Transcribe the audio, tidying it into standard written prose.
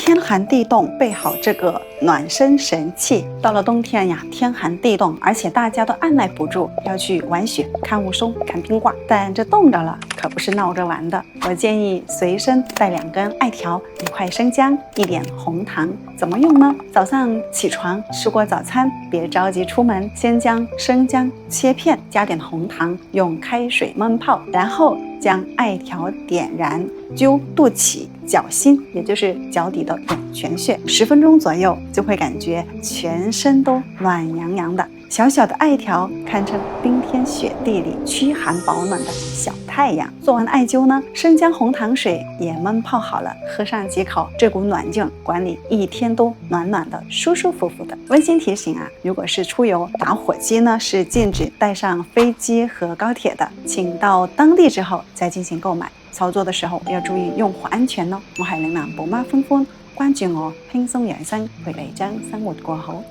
天寒地冻，备好这个暖身神器。到了冬天呀，天寒地冻，而且大家都按耐不住要去玩雪、看雾凇、看冰挂，但这冻着了可不是闹着玩的。我建议随身带2根艾条、1块生姜、1点红糖。怎么用呢？早上起床吃过早餐，别着急出门，先将生姜切片，加点红糖，用开水焖泡，然后将艾条点燃，灸肚脐、脚心，也就是脚底的涌泉穴，10分钟左右，就会感觉全身都暖洋洋的。小小的艾条堪称冰天雪地里驱寒保暖的小太阳。做完艾灸呢，生姜红糖水也焖泡好了，喝上几口，这股暖劲管你一天都暖暖的、舒舒服服的。温馨提醒啊，如果是出游，打火机呢是禁止带上飞机和高铁的，请到當地之後再進行購買。操作的時候要注意用火安全咯。我係嶺南寶媽歡歡，關注我，輕鬆養生，陪你將生活過好。